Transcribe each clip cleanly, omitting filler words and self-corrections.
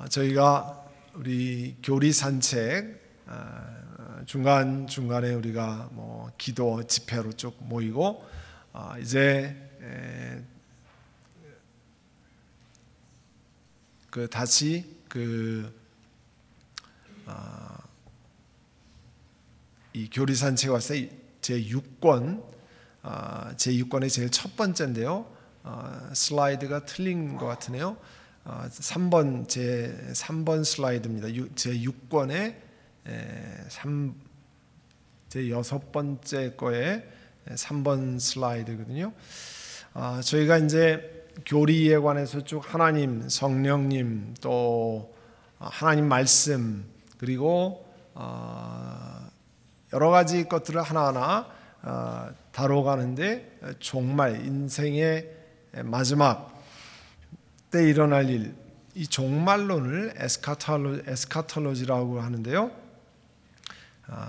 저희가 우리 교리 산책 중간 중간에 우리가 뭐 기도 집회로 쭉 모이고 이제 다시 이 교리 산책 와서 제 6권 제6권의 제일 첫 번째인데요. 슬라이드가 틀린 것 같으네요. 3번 제 3번 슬라이드입니다. 제 6권의 제 6번째 거에 3번 슬라이드거든요. 저희가 이제 교리에 관해서 쭉 하나님, 성령님, 또 하나님 말씀, 그리고 여러 가지 것들을 하나하나 다뤄가는데, 종말, 인생의 마지막 때 일어날 일, 이 종말론을 에스카톨로지라고 하는데요.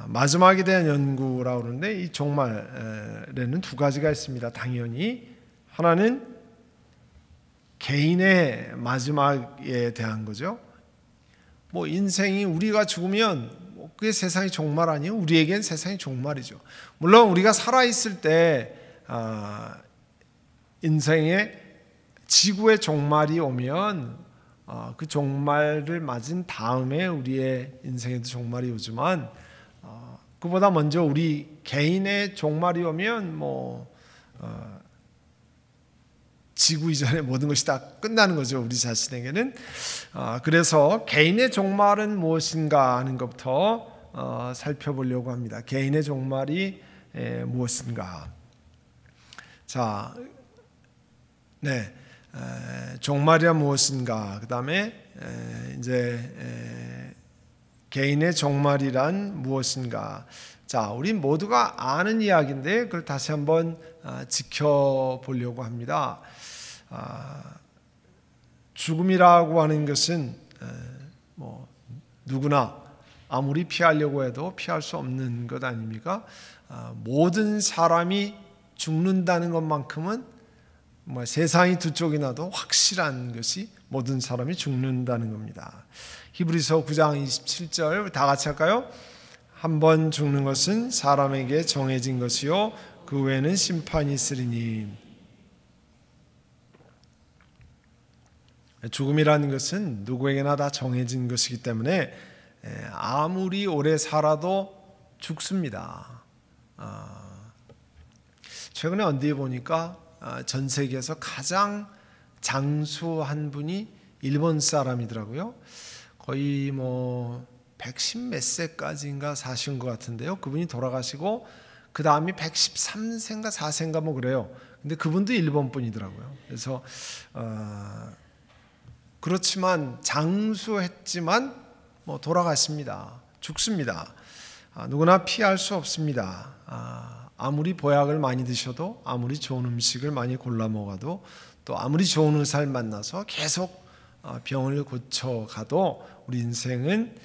마지막에 대한 연구라고 그러는데, 이 종말에는 두 가지가 있습니다. 당연히 하나는 개인의 마지막에 대한 거죠. 뭐 인생이, 우리가 죽으면 그게 세상의 종말 아니에요? 우리에겐 세상의 종말이죠. 물론 우리가 살아있을 때 인생의 지구의 종말이 오면 그 종말을 맞은 다음에 우리의 인생에도 종말이 오지만, 그보다 먼저 우리 개인의 종말이 오면 지구 이전에 모든 것이 다 끝나는 거죠, 우리 자신에게는. 그래서 개인의 종말은 무엇인가 하는 것부터 살펴보려고 합니다. 개인의 종말이 무엇인가. 자, 종말이란 무엇인가. 그 다음에 이제 개인의 종말이란 무엇인가. 자, 우리 모두가 아는 이야기인데 그걸 다시 한번 지켜보려고 합니다. 죽음이라고 하는 것은 누구나 아무리 피하려고 해도 피할 수 없는 것 아닙니까? 모든 사람이 죽는다는 것만큼은 세상이 두 쪽이 나도 확실한 것이 모든 사람이 죽는다는 겁니다. 히브리서 9장 27절 다 같이 할까요? 한 번 죽는 것은 사람에게 정해진 것이요 그 외에는 심판이 있으리니. 죽음이라는 것은 누구에게나 다 정해진 것이기 때문에 아무리 오래 살아도 죽습니다. 최근에 어디에 보니까 전 세계에서 가장 장수한 분이 일본 사람이더라고요. 거의 110 몇 세까지인가 사신 것 같은데요. 그분이 돌아가시고 그 다음이 113세인가 4세인가 그래요. 근데 그분도 일본 분이더라고요. 그래서 그렇지만 장수했지만 돌아갔습니다. 죽습니다. 누구나 피할 수 없습니다. 아무리 보약을 많이 드셔도, 아무리 좋은 음식을 많이 골라 먹어도, 또 아무리 좋은 의사를 만나서 계속 병을 고쳐가도 우리 인생은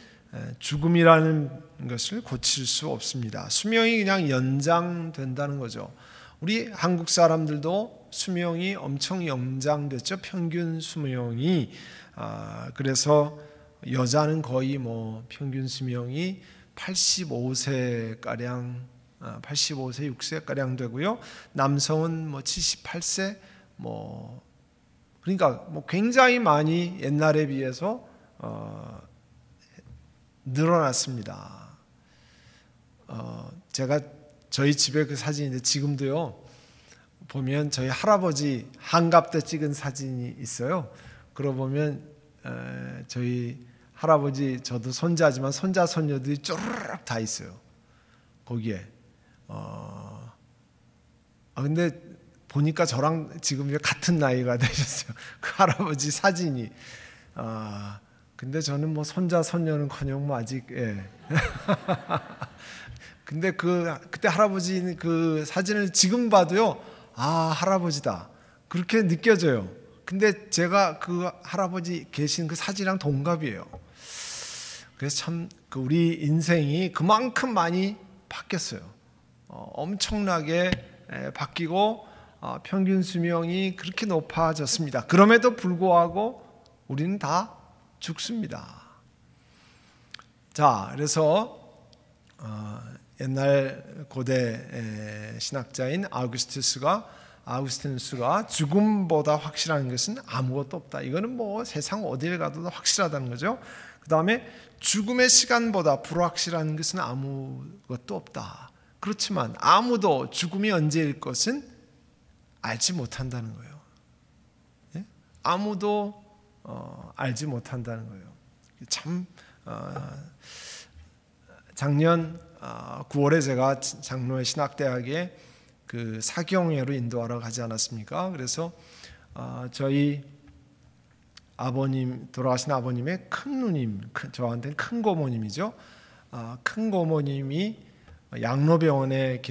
죽음이라는 것을 고칠 수 없습니다. 수명이 그냥 연장된다는 거죠. 우리 한국 사람들도 수명이 엄청 연장됐죠. 평균 수명이. 그래서 여자는 거의 평균 수명이 85세가량, 85세, 6세가량 되고요. 남성은 78세, 그러니까 굉장히 많이 옛날에 비해서 늘어났습니다. 제가 저희 집에 그 사진인데 지금도요 보면 저희 할아버지 한갑 때 찍은 사진이 있어요. 그러고 보면 저희 할아버지, 저도 손자지만 손자 손녀들이 쪼르륵 다 있어요 거기에. 근데 보니까 저랑 지금 같은 나이가 되셨어요. 그 할아버지 사진이. 근데 저는 손자 손녀는커녕 아직 근데 그때 할아버지 그 사진을 지금 봐도요, 할아버지다 그렇게 느껴져요. 근데 제가 그 할아버지 계신 그 사진이랑 동갑이에요. 그래서 참 우리 인생이 그만큼 많이 바뀌었어요. 엄청나게 바뀌고 평균 수명이 그렇게 높아졌습니다. 그럼에도 불구하고 우리는 다 죽습니다. 자, 그래서 옛날 고대 신학자인 아우구스티누스가 죽음보다 확실한 것은 아무것도 없다. 이거는 뭐 세상 어디를 가도 확실하다는 거죠. 그 다음에 죽음의 시간보다 불확실한 것은 아무것도 없다. 그렇지만 아무도 죽음이 언제일 것은 알지 못한다는 거예요. 예? 아무도 알지 못한다는 거예요. 참 작년 9월에 제가 장로의 신학대학에 그 사경회로 인도하러 가지 않았습니까? 그래서 저희 아버님, 돌아가신 아버님의 큰 누님, 저한테는 큰 고모님이죠. 큰 고모님이 양로병원에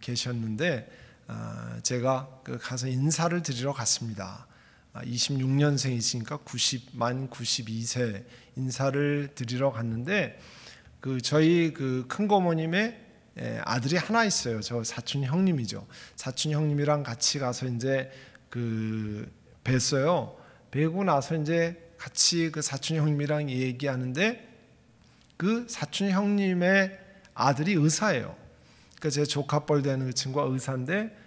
계셨는데 제가 가서 인사를 드리러 갔습니다. 26년생이시니까 만 92세 인사를 드리러 갔는데 저희 큰 고모님의 아들이 하나 있어요. 저 사촌 형님이죠. 사촌 형님이랑 같이 가서 이제 뵀어요. 뵈고 나서 이제 같이 사촌 형님이랑 얘기하는데 그 사촌 형님의 아들이 의사예요. 그러니까 제 조카뻘 되는 그 친구가 의사인데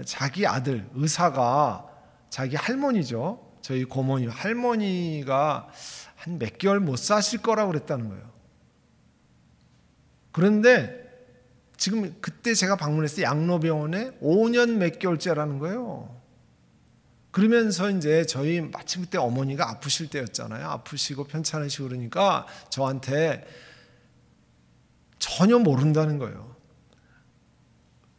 자기 아들 의사가 자기 할머니죠. 저희 고모님 할머니가 한 몇 개월 못 사실 거라고 그랬다는 거예요. 그런데 지금 그때 제가 방문했을 때 양로병원에 5년 몇 개월째라는 거예요. 그러면서 이제 저희 마침 그때 어머니가 아프실 때였잖아요. 아프시고 편찮으시고 그러니까 저한테 전혀 모른다는 거예요.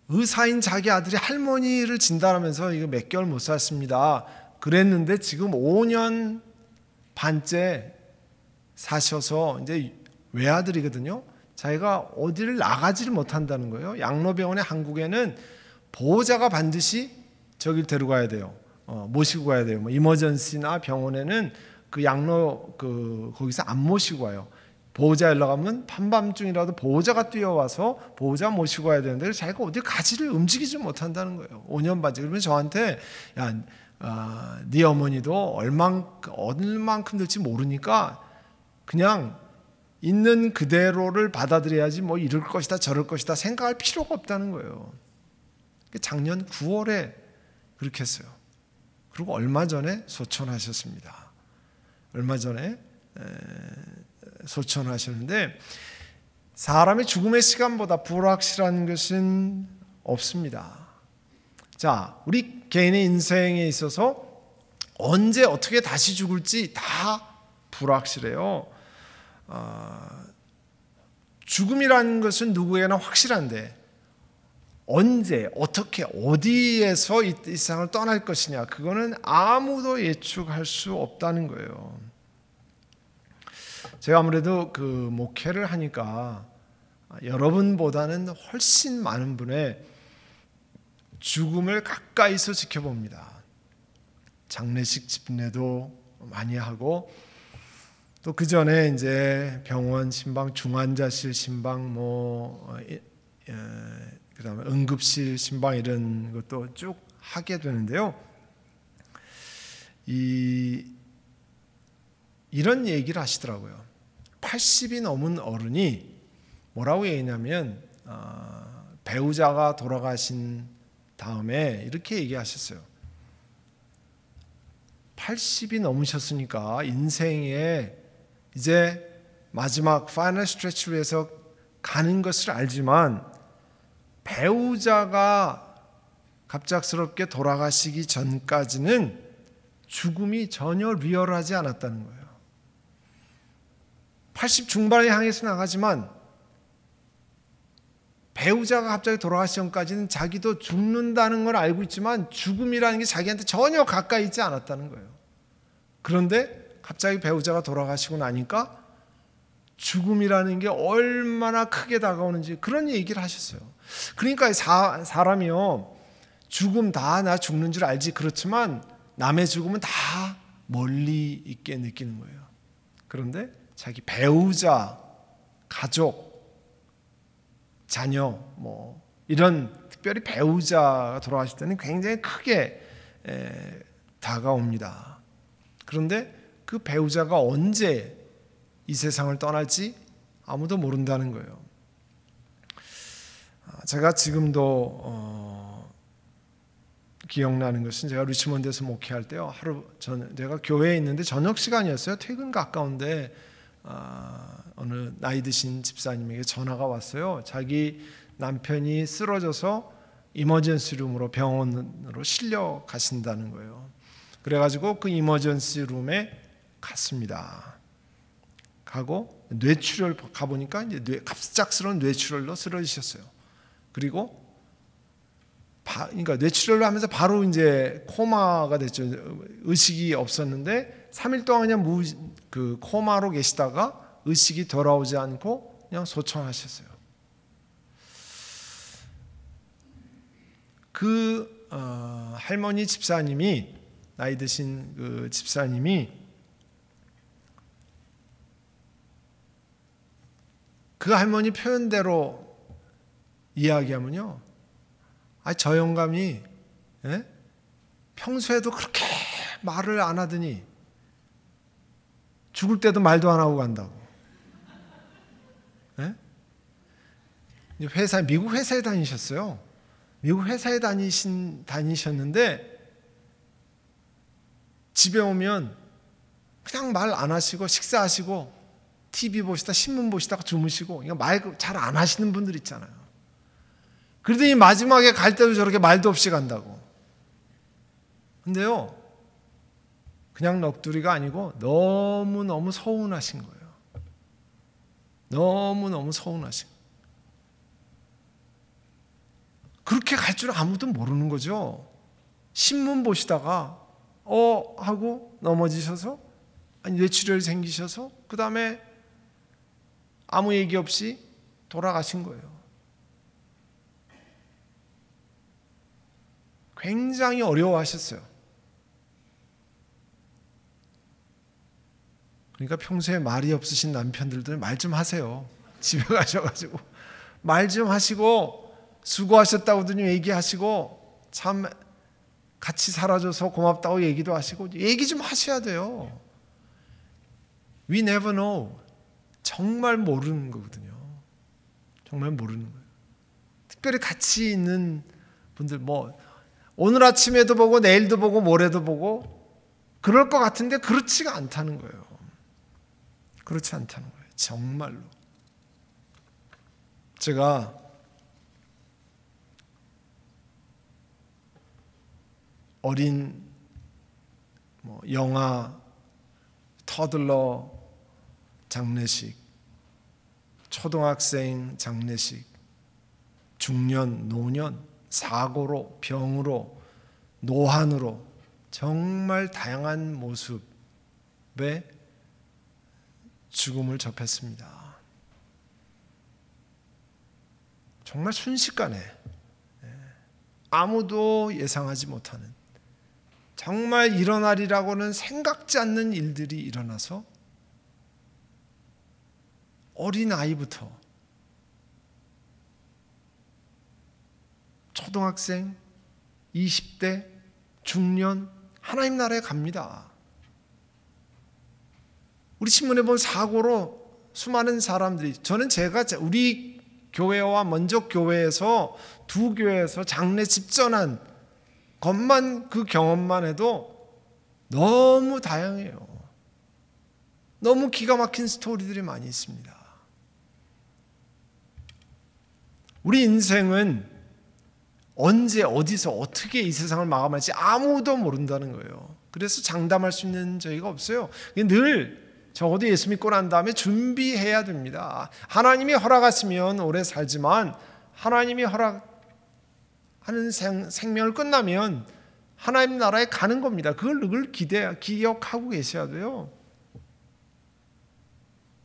의사인 자기 아들이 할머니를 진단하면서 이거 몇 개월 못 살았습니다. 그랬는데 지금 5년 반째 사셔서 이제 외아들이거든요. 자기가 어디를 나가지를 못한다는 거예요. 양로병원에 한국에는 보호자가 반드시 저길 데려가야 돼요. 모시고 가야 돼요. 뭐 이머전시나 병원에는 거기서 안 모시고 와요. 보호자 연락하면 한밤중이라도 보호자가 뛰어와서 보호자 모시고 와야 되는데 자기가 어디 가지를 움직이지 못한다는 거예요. 5년 반째. 그러면 저한테 네 어머니도 얼만큼 될지 모르니까 그냥 있는 그대로를 받아들여야지 뭐 이럴 것이다 저럴 것이다 생각할 필요가 없다는 거예요. 작년 9월에 그렇게 했어요. 그리고 얼마 전에 소천하셨습니다. 얼마 전에 소천하셨는데 사람의 죽음의 시간보다 불확실한 것은 없습니다. 자, 우리 개인의 인생에 있어서 언제 어떻게 다시 죽을지 다 불확실해요. 죽음이라는 것은 누구에게나 확실한데 언제 어떻게 어디에서 이 세상을 떠날 것이냐 그거는 아무도 예측할 수 없다는 거예요. 제가 아무래도 목회를 하니까 여러분보다는 훨씬 많은 분의 죽음을 가까이서 지켜봅니다. 장례식 집례도 많이 하고 또 그 전에 이제 병원 신방, 중환자실 신방, 그다음에 응급실 신방 이런 것도 쭉 하게 되는데요. 이런 얘기를 하시더라고요. 80이 넘은 어른이 뭐라고 얘기냐면 배우자가 돌아가신 다음에 이렇게 얘기하셨어요. 80이 넘으셨으니까 인생에 이제 마지막 파이널 스트레치를 위해서 가는 것을 알지만 배우자가 갑작스럽게 돌아가시기 전까지는 죽음이 전혀 리얼하지 않았다는 거예요. 80 중반에 향해서 나가지만 배우자가 갑자기 돌아가시기 전까지는 자기도 죽는다는 걸 알고 있지만 죽음이라는 게 자기한테 전혀 가까이 있지 않았다는 거예요. 그런데 갑자기 배우자가 돌아가시고 나니까 죽음이라는 게 얼마나 크게 다가오는지 그런 얘기를 하셨어요. 그러니까 사람이요, 죽음 다 나 죽는 줄 알지 그렇지만 남의 죽음은 다 멀리 있게 느끼는 거예요. 그런데 자기 배우자, 가족, 자녀 이런 특별히 배우자가 돌아가실 때는 굉장히 크게 다가옵니다. 그런데 그 배우자가 언제 이 세상을 떠날지 아무도 모른다는 거예요. 제가 지금도 기억나는 것은 제가 리치몬드에서 목회할 때요. 내가 교회에 있는데 저녁 시간이었어요. 퇴근 가까운데 어느 나이 드신 집사님에게 전화가 왔어요. 자기 남편이 쓰러져서 이머전시 룸으로 병원으로 실려 가신다는 거예요. 그래가지고 그 이머전시 룸에 갔습니다. 가고 뇌출혈 가보니까 이제 갑작스러운 뇌출혈로 쓰러지셨어요. 그리고 그러니까 뇌출혈을 하면서 바로 이제 코마가 됐죠. 의식이 없었는데 3일 동안 그냥 그 코마로 계시다가 의식이 돌아오지 않고 그냥 소천하셨어요. 그 할머니 집사님이 나이 드신 그 집사님이 그 할머니 표현대로 이야기하면요, 저 영감이 평소에도 그렇게 말을 안 하더니 죽을 때도 말도 안 하고 간다고. 미국 회사에 다니셨어요. 미국 회사에 다니셨는데 집에 오면 그냥 말 안 하시고 식사하시고 TV 보시다 신문 보시다가 주무시고 말 잘 안 하시는 분들 있잖아요. 그러더니 마지막에 갈 때도 저렇게 말도 없이 간다고. 근데요, 그냥 넋두리가 아니고 너무너무 서운하신 거예요. 너무너무 서운하신 거예요. 그렇게 갈 줄 아무도 모르는 거죠. 신문 보시다가 하고 넘어지셔서 뇌출혈이 생기셔서 그 다음에 아무 얘기 없이 돌아가신 거예요. 굉장히 어려워하셨어요. 그러니까 평소에 말이 없으신 남편들도 말 좀 하세요. 집에 가셔가지고 말 좀 하시고 수고하셨다고 좀 얘기하시고 참 같이 살아줘서 고맙다고 얘기도 하시고 얘기 좀 하셔야 돼요. We never know. 정말 모르는 거거든요. 정말 모르는 거예요. 특별히 같이 있는 분들 오늘 아침에도 보고 내일도 보고 모레도 보고 그럴 것 같은데 그렇지가 않다는 거예요. 그렇지 않다는 거예요. 정말로. 제가 어린 영아, 터들러 장례식, 초등학생 장례식, 중년, 노년, 사고로, 병으로, 노환으로 정말 다양한 모습의 죽음을 접했습니다. 정말 순식간에 아무도 예상하지 못하는 정말 일어나리라고는 생각지 않는 일들이 일어나서 어린 아이부터 초등학생, 20대, 중년 하나님 나라에 갑니다. 우리 신문에 본 사고로 수많은 사람들이 제가 우리 교회와 먼저 교회에서 두 교회에서 장례 집전한 것만 그 경험만 해도 너무 다양해요. 너무 기가 막힌 스토리들이 많이 있습니다. 우리 인생은 언제 어디서 어떻게 이 세상을 마감할지 아무도 모른다는 거예요. 그래서 장담할 수 있는 저희가 없어요. 늘 적어도 예수 믿고 난 다음에 준비해야 됩니다. 하나님이 허락하시면 오래 살지만 하나님이 허락하는 생명을 끝나면 하나님 나라에 가는 겁니다. 그걸 늘 기억하고 계셔야 돼요.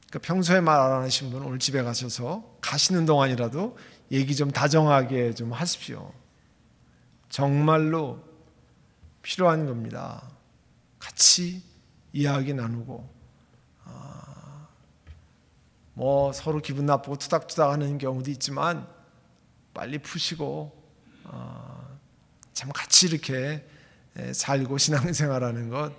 그러니까 평소에 말 안 하신 분은 오늘 집에 가셔서 가시는 동안이라도 얘기 좀 다정하게 좀 하십시오. 정말로 필요한 겁니다. 같이 이야기 나누고 서로 기분 나쁘고 투닥투닥 하는 경우도 있지만 빨리 푸시고 참 같이 이렇게 살고 신앙생활하는 것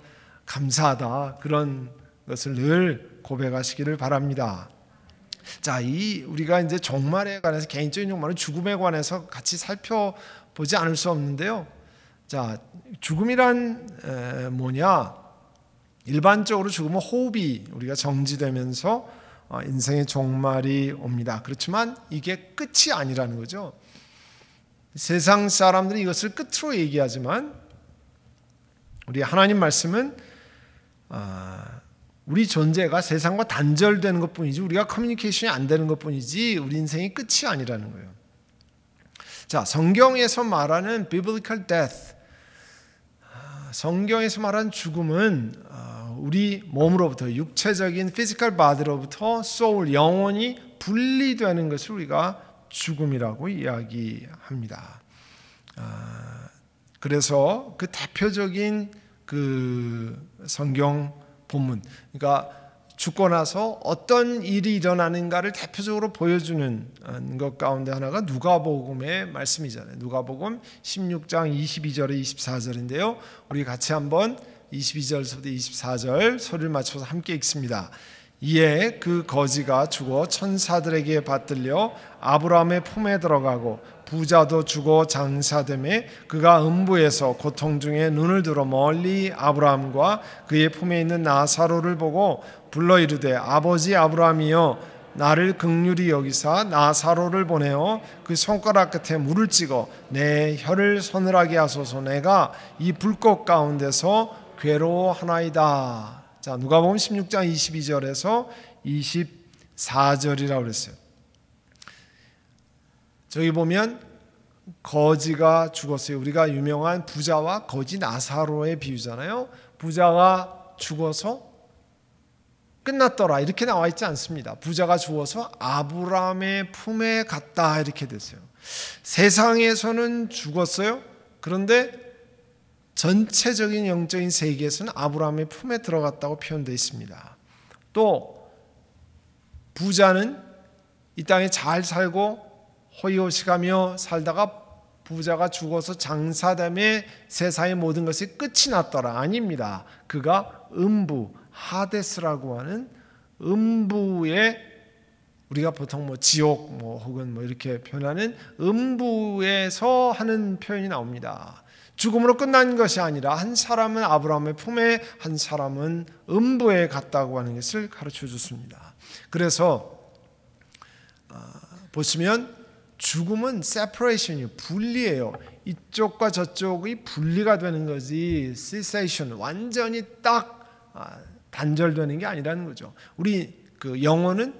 감사하다, 그런 것을 늘 고백하시기를 바랍니다. 자, 우리가 이제 종말에 관해서, 개인적인 종말은 죽음에 관해서 같이 살펴보지 않을 수 없는데요. 자, 죽음이란 뭐냐? 일반적으로 죽음은 호흡이 우리가 정지되면서 인생의 종말이 옵니다. 그렇지만 이게 끝이 아니라는 거죠. 세상 사람들이 이것을 끝으로 얘기하지만 우리 하나님 말씀은 우리 존재가 세상과 단절되는 것뿐이지, 우리가 커뮤니케이션이 안 되는 것뿐이지 우리 인생이 끝이 아니라는 거예요. 자, 성경에서 말하는 biblical death, 성경에서 말하는 죽음은 우리 몸으로부터, 육체적인 physical body로부터 soul, 영혼이 분리되는 것을 우리가 죽음이라고 이야기합니다. 그래서 그 대표적인 그 성경 본문, 그러니까 죽고 나서 어떤 일이 일어나는가를 대표적으로 보여주는 것 가운데 하나가 누가복음의 말씀이잖아요. 누가복음 16장 22절에 24절인데요. 우리 같이 한번 22절부터 24절 소리를 맞춰서 함께 읽습니다. 이에 그 거지가 죽어 천사들에게 받들려 아브라함의 품에 들어가고 부자도 죽어 장사되매 그가 음부에서 고통 중에 눈을 들어 멀리 아브라함과 그의 품에 있는 나사로를 보고 불러 이르되 아버지 아브라함이여 나를 긍휼히 여기사 나사로를 보내어 그 손가락 끝에 물을 찍어 내 혀를 서늘하게 하소서. 내가 이 불꽃 가운데서 괴로워하나이다. 자, 누가복음 16장 22절에서 24절이라고 그랬어요. 저기 보면 거지가 죽었어요. 우리가 유명한 부자와 거지 나사로의 비유잖아요. 부자가 죽어서 끝났더라 이렇게 나와 있지 않습니다. 부자가 죽어서 아브라함의 품에 갔다 이렇게 됐어요. 세상에서는 죽었어요. 그런데 전체적인 영적인 세계에서는 아브라함의 품에 들어갔다고 표현되어 있습니다. 또 부자는 이 땅에 잘 살고 호의호식하며 살다가 부자가 죽어서 장사됨에 세상의 모든 것이 끝이 났더라. 아닙니다. 그가 음부, 하데스라고 하는 음부에, 우리가 보통 지옥 혹은 이렇게 표현하는 음부에서 하는 표현이 나옵니다. 죽음으로 끝난 것이 아니라 한 사람은 아브라함의 품에, 한 사람은 음부에 갔다고 하는 것을 가르쳐 줬습니다. 그래서 보시면 죽음은 separation이에요. 분리예요. 이쪽과 저쪽이 분리가 되는 거지 cessation, 완전히 딱 단절되는 게 아니라는 거죠. 우리 그 영혼은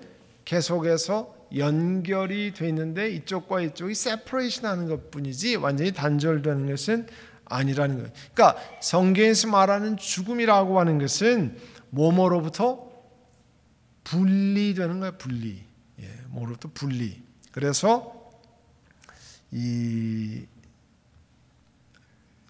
계속해서 연결이 돼 있는데 이쪽과 이쪽이 separation 하는 것뿐이지 완전히 단절되는 것은 아니라는 거예요. 그러니까 성경에서 말하는 죽음이라고 하는 것은 뭐뭐로부터 분리되는 거예요. 분리. 뭐로부터 분리. 그래서 이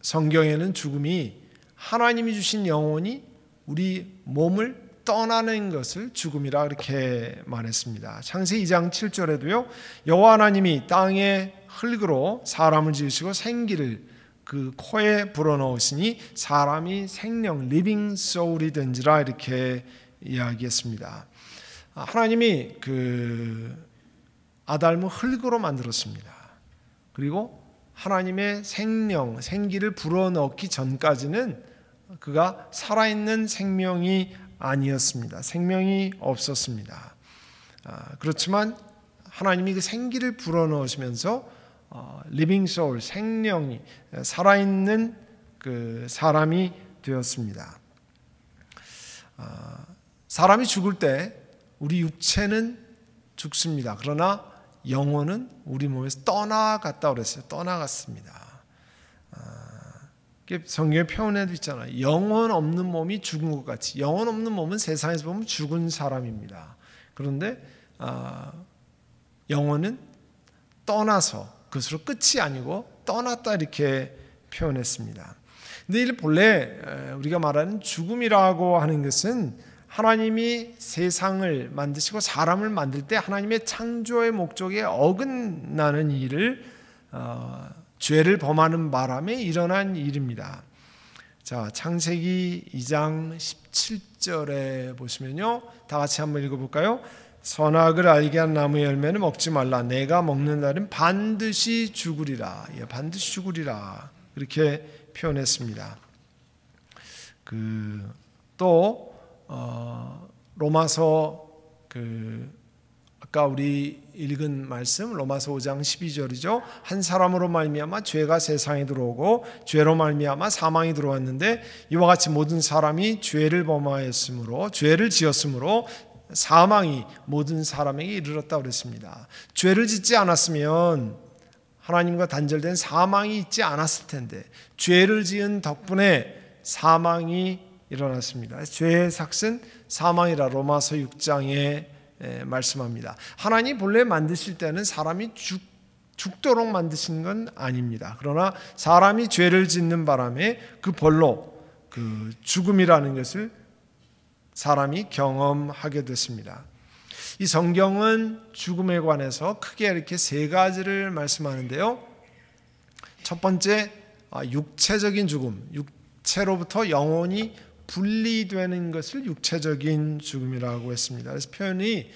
성경에는 죽음이 하나님이 주신 영혼이 우리 몸을 떠나는 것을 죽음이라 그렇게 말했습니다. 창세기 2장 7절에도요. 여호와 하나님이 땅의 흙으로 사람을 지으시고 생기를 그 코에 불어넣으시니 사람이 생명, 리빙 소울이 된지라 이렇게 이야기했습니다. 하나님이 그 아담을 흙으로 만들었습니다. 그리고 하나님의 생명, 생기를 불어넣기 전까지는 그가 살아있는 생명이 아니었습니다. 생명이 없었습니다. 그렇지만 하나님이 그 생기를 불어넣으시면서 리빙 소울, 생명이 살아있는 그 사람이 되었습니다. 사람이 죽을 때 우리 육체는 죽습니다. 그러나 영혼은 우리 몸에서 떠나갔다고 그랬어요. 떠나갔습니다. 성경에 표현해도 있잖아요. 영혼 없는 몸이 죽은 것 같이. 영혼 없는 몸은 세상에서 보면 죽은 사람입니다. 그런데 영혼은 떠나서, 그것으로 끝이 아니고 떠났다 이렇게 표현했습니다. 근데 본래 우리가 말하는 죽음이라고 하는 것은 하나님이 세상을 만드시고 사람을 만들 때 하나님의 창조의 목적에 어긋나는 일을 죄를 범하는 바람에 일어난 일입니다. 자, 창세기 2장 17절에 보시면요, 다 같이 한번 읽어볼까요? 선악을 알게 한 나무의 열매는 먹지 말라. 내가 먹는 날은 반드시 죽으리라. 예, 반드시 죽으리라. 이렇게 표현했습니다. 또 로마서 아까 우리 읽은 말씀 로마서 5장 12절이죠. 한 사람으로 말미암아 죄가 세상에 들어오고 죄로 말미암아 사망이 들어왔는데 이와 같이 모든 사람이 죄를 범하였으므로 죄를 지었으므로 사망이 모든 사람에게 이르렀다 그랬습니다. 죄를 짓지 않았으면 하나님과 단절된 사망이 있지 않았을 텐데 죄를 지은 덕분에 사망이 일어났습니다. 죄의 삭은 사망이라 로마서 6장에 말씀합니다. 하나님 본래 만드실 때는 사람이 죽도록 만드신 건 아닙니다. 그러나 사람이 죄를 짓는 바람에 그 벌로 죽음이라는 것을 사람이 경험하게 됐습니다. 이 성경은 죽음에 관해서 크게 이렇게 세 가지를 말씀하는데요. 첫 번째, 육체적인 죽음, 육체로부터 영혼이 분리되는 것을 육체적인 죽음이라고 했습니다. 그래서 표현이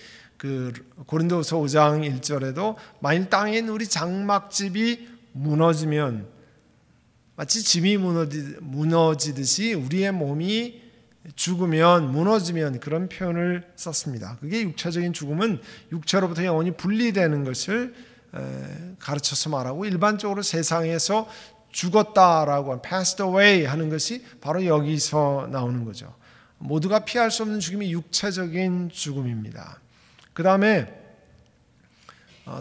고린도후서 5장 1절에도 만일 땅에 있는 우리 장막집이 무너지면 마치 집이 무너지듯이 우리의 몸이 죽으면 무너지면 그런 표현을 썼습니다. 그게 육체적인 죽음은 육체로부터 영혼이 분리되는 것을 가르쳐서 말하고 일반적으로 세상에서 죽었다라고 하는 passed away 하는 것이 바로 여기서 나오는 거죠. 모두가 피할 수 없는 죽음이 육체적인 죽음입니다. 그 다음에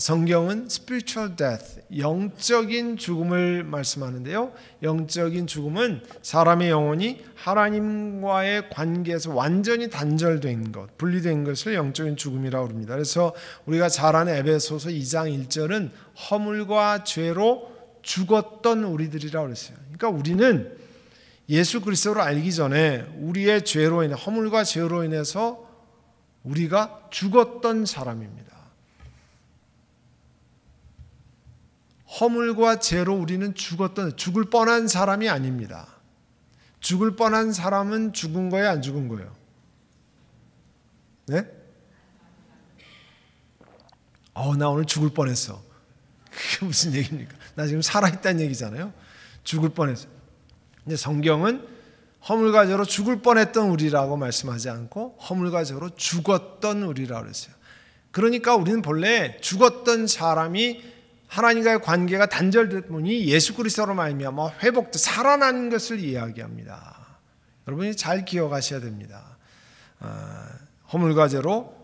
성경은 spiritual death, 영적인 죽음을 말씀하는데요. 영적인 죽음은 사람의 영혼이 하나님과의 관계에서 완전히 단절된 것, 분리된 것을 영적인 죽음이라고 합니다. 그래서 우리가 잘 아는 에베소서 2장 1절은 허물과 죄로 죽었던 우리들이라고 그랬어요. 그러니까 우리는 예수 그리스도를 알기 전에 우리의 죄로 인해 허물과 죄로 인해서 우리가 죽었던 사람입니다. 허물과 죄로 우리는 죽을 뻔한 사람이 아닙니다. 죽을 뻔한 사람은 죽은 거예요, 안 죽은 거예요? 네? 나 오늘 죽을 뻔했어. 그게 무슨 얘기입니까? 나 지금 살아있다는 얘기잖아요. 죽을 뻔했어. 근데 성경은 허물과 죄로 죽을 뻔했던 우리라고 말씀하지 않고 허물과 죄로 죽었던 우리라고 그랬어요. 그러니까 우리는 본래 죽었던 사람이 하나님과의 관계가 단절됐더니 예수 그리스도로 말미암아 회복돼 살아난 것을 이야기합니다. 여러분이 잘 기억하셔야 됩니다. 허물과 죄로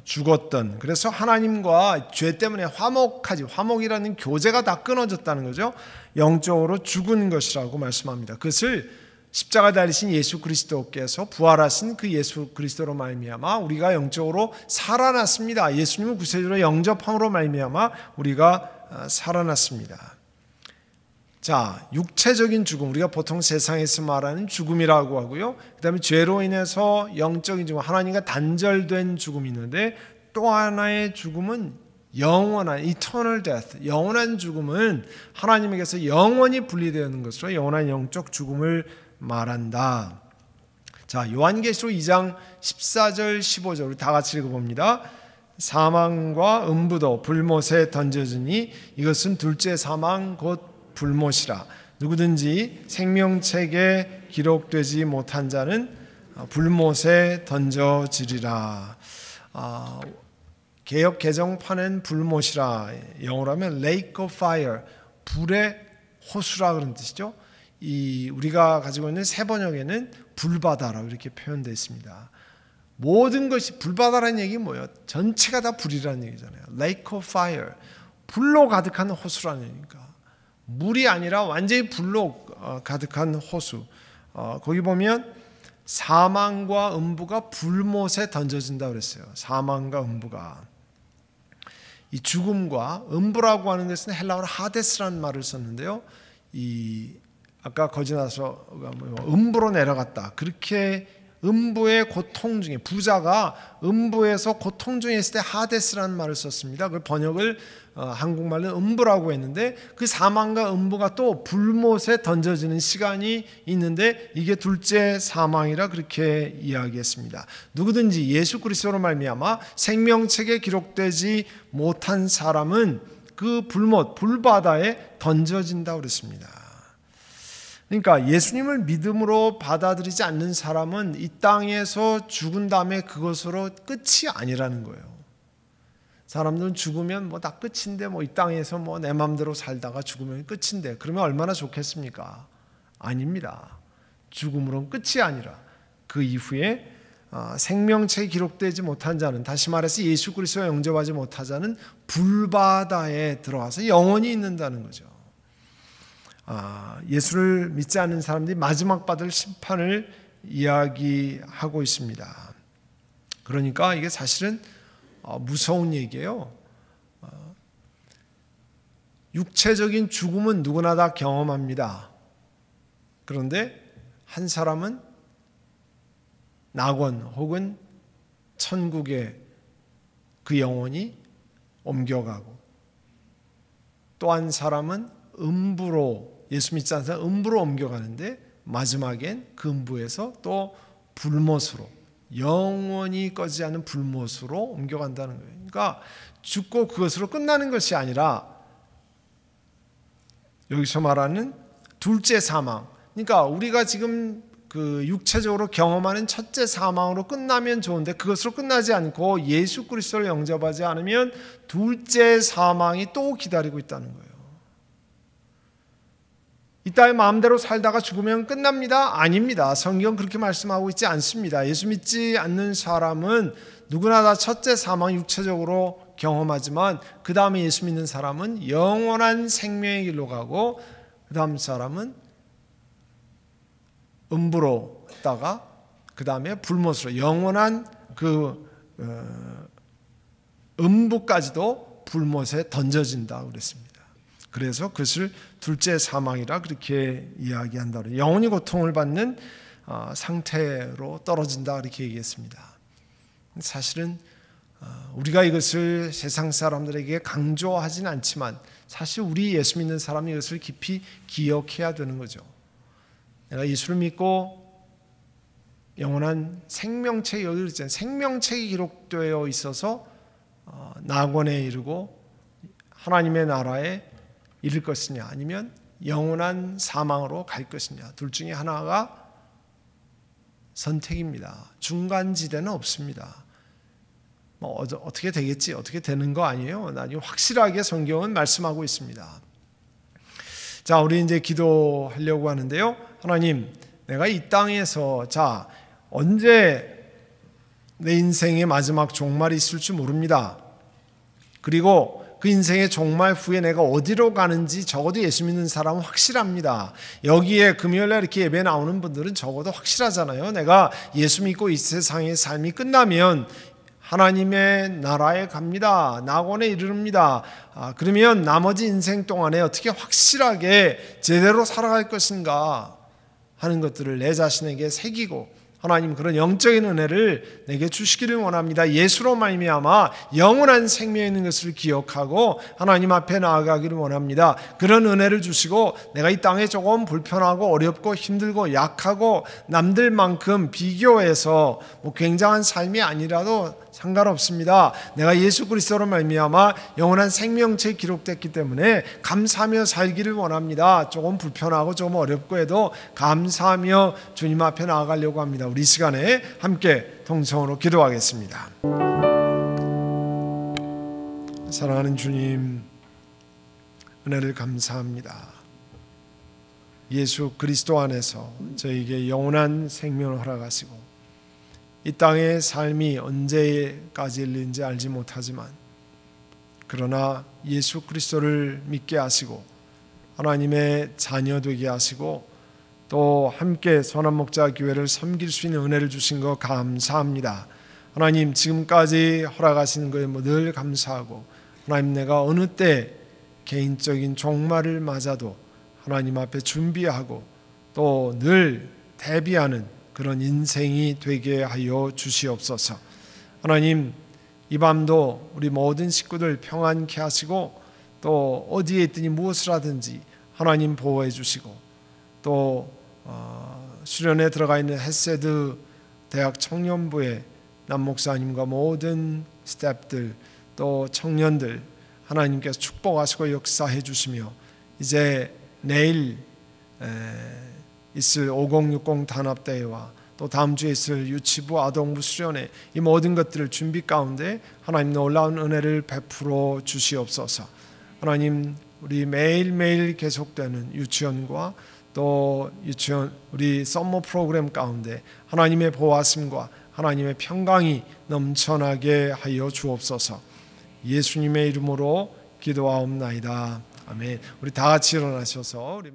죽었던, 그래서 하나님과 죄 때문에 화목이라는 교제가 다 끊어졌다는 거죠. 영적으로 죽은 것이라고 말씀합니다. 그것을 십자가 달리신 예수 그리스도께서 부활하신 그 예수 그리스도로 말미암아 우리가 영적으로 살아났습니다. 예수님은 구세주로 영접함으로 말미암아 우리가 살아났습니다. 자, 육체적인 죽음, 우리가 보통 세상에서 말하는 죽음이라고 하고요. 그 다음에 죄로 인해서 영적인 죽음, 하나님과 단절된 죽음이 있는데 또 하나의 죽음은 영원한 eternal death, 영원한 죽음은 하나님에게서 영원히 분리되는 것으로 영원한 영적 죽음을 말한다. 자, 요한계시록 2장 14절 15절 우리 다 같이 읽어봅니다. 사망과 음부도 불못에 던져지니 이것은 둘째 사망 곧 불못이라. 누구든지 생명책에 기록되지 못한 자는 불못에 던져지리라. 개역 개정판은 불못이라, 영어로 하면 lake of fire, 불의 호수라 그런 뜻이죠. 우리가 가지고 있는 새 번역에는 불바다라고 이렇게 표현되어 있습니다. 모든 것이 불바다라는 얘기는 뭐예요? 전체가 다 불이라는 얘기잖아요. Lake of fire, 불로 가득한 호수라는 얘기니까 물이 아니라 완전히 불로 가득한 호수. 거기 보면 사망과 음부가 불못에 던져진다 그랬어요. 사망과 음부가. 이 죽음과 음부라고 하는 것은 헬라어로 하데스라는 말을 썼는데요. 아까 거지 나서 음부로 내려갔다, 그렇게 음부의 고통 중에, 부자가 음부에서 고통 중에 있을 때 하데스라는 말을 썼습니다. 그 번역을 한국말로 음부라고 했는데, 그 사망과 음부가 또 불못에 던져지는 시간이 있는데 이게 둘째 사망이라 그렇게 이야기했습니다. 누구든지 예수 그리스도로 말미암아 생명책에 기록되지 못한 사람은 그 불못, 불바다에 던져진다고 그랬습니다. 그러니까 예수님을 믿음으로 받아들이지 않는 사람은 이 땅에서 죽은 다음에 그것으로 끝이 아니라는 거예요. 사람들은 죽으면 뭐 다 끝인데, 뭐 이 땅에서 뭐 내 마음대로 살다가 죽으면 끝인데, 그러면 얼마나 좋겠습니까? 아닙니다. 죽음으로는 끝이 아니라 그 이후에 생명책에 기록되지 못한 자는, 다시 말해서 예수 그리스도에 영접하지 못한 자는 불바다에 들어와서 영원히 있는다는 거죠. 예수를 믿지 않는 사람들이 마지막 받을 심판을 이야기하고 있습니다. 그러니까 이게 사실은 무서운 얘기예요. 육체적인 죽음은 누구나 다 경험합니다. 그런데 한 사람은 낙원 혹은 천국에 그 영혼이 옮겨가고, 또 한 사람은 음부로, 예수 믿지 않는 사람은 음부로 옮겨가는데 마지막엔 그 음부에서 또 불못으로, 영원히 꺼지지 않는 불못으로 옮겨간다는 거예요. 그러니까 죽고 그것으로 끝나는 것이 아니라 여기서 말하는 둘째 사망, 그러니까 우리가 지금 그 육체적으로 경험하는 첫째 사망으로 끝나면 좋은데 그것으로 끝나지 않고 예수 그리스도를 영접하지 않으면 둘째 사망이 또 기다리고 있다는 거예요. 이 땅에 마음대로 살다가 죽으면 끝납니다? 아닙니다. 성경 그렇게 말씀하고 있지 않습니다. 예수 믿지 않는 사람은 누구나 다 첫째 사망 육체적으로 경험하지만 그 다음에 예수 믿는 사람은 영원한 생명의 길로 가고, 그 다음 사람은 음부로 갔다가 그 다음에 불못으로, 영원한 그 음부까지도 불못에 던져진다고 그랬습니다. 그래서 그것을 둘째 사망이라 그렇게 이야기한다. 영원히 고통을 받는 상태로 떨어진다 그렇게 얘기했습니다. 사실은 우리가 이것을 세상 사람들에게 강조하진 않지만 사실 우리 예수 믿는 사람이 이것을 깊이 기억해야 되는 거죠. 내가 예수를 믿고 영원한 생명책이, 여기 있잖아요. 생명책이 기록되어 있어서 낙원에 이르고 하나님의 나라에 이를 것이냐, 아니면 영원한 사망으로 갈 것이냐, 둘 중에 하나가 선택입니다. 중간지대는 없습니다. 뭐 어떻게 되겠지, 어떻게 되는 거 아니에요. 나중에 확실하게 성경은 말씀하고 있습니다. 자, 우리 이제 기도하려고 하는데요. 하나님, 내가 이 땅에서 언제 내 인생의 마지막 종말이 있을지 모릅니다. 그리고 그 인생의 종말 후에 내가 어디로 가는지 적어도 예수 믿는 사람은 확실합니다. 여기에 금요일에 이렇게 예배 나오는 분들은 적어도 확실하잖아요. 내가 예수 믿고 이 세상의 삶이 끝나면 하나님의 나라에 갑니다. 낙원에 이르릅니다. 그러면 나머지 인생 동안에 어떻게 확실하게 제대로 살아갈 것인가 하는 것들을 내 자신에게 새기고, 하나님 그런 영적인 은혜를 내게 주시기를 원합니다. 예수로 말미암아 영원한 생명이 있는 것을 기억하고 하나님 앞에 나아가기를 원합니다. 그런 은혜를 주시고, 내가 이 땅에 조금 불편하고 어렵고 힘들고 약하고 남들만큼 비교해서 굉장한 삶이 아니라도 상관없습니다. 내가 예수 그리스도로 말미암아 영원한 생명책이 기록됐기 때문에 감사하며 살기를 원합니다. 조금 불편하고 조금 어렵고 해도 감사하며 주님 앞에 나아가려고 합니다. 우리 시간에 함께 통성으로 기도하겠습니다. 사랑하는 주님, 은혜를 감사합니다. 예수 그리스도 안에서 저에게 영원한 생명을 허락하시고, 이 땅의 삶이 언제까지 일는지 알지 못하지만 그러나 예수 그리스도를 믿게 하시고 하나님의 자녀 되게 하시고 또 함께 선한목자교회를 섬길 수 있는 은혜를 주신 것 감사합니다. 하나님, 지금까지 허락하시는 것에 늘 감사하고, 하나님 내가 어느 때 개인적인 종말을 맞아도 하나님 앞에 준비하고 또 늘 대비하는 그런 인생이 되게 하여 주시옵소서. 하나님, 이 밤도 우리 모든 식구들 평안케 하시고 또 어디에 있든지 무엇을 하든지 하나님 보호해 주시고 또 수련회 들어가 있는 헤세드 대학 청년부의 남 목사님과 모든 스태프들 또 청년들 하나님께서 축복하시고 역사해 주시며 이제 내일 있을 5060 단합대회와 또 다음 주에 있을 유치부 아동부 수련회 이 모든 것들을 준비 가운데 하나님 놀라운 은혜를 베풀어 주시옵소서. 하나님, 우리 매일매일 계속되는 유치원과 또 유치원 우리 썸머 프로그램 가운데 하나님의 보호하심과 하나님의 평강이 넘쳐나게 하여 주옵소서. 예수님의 이름으로 기도하옵나이다. 아멘. 우리 다 같이 일어나셔서 우리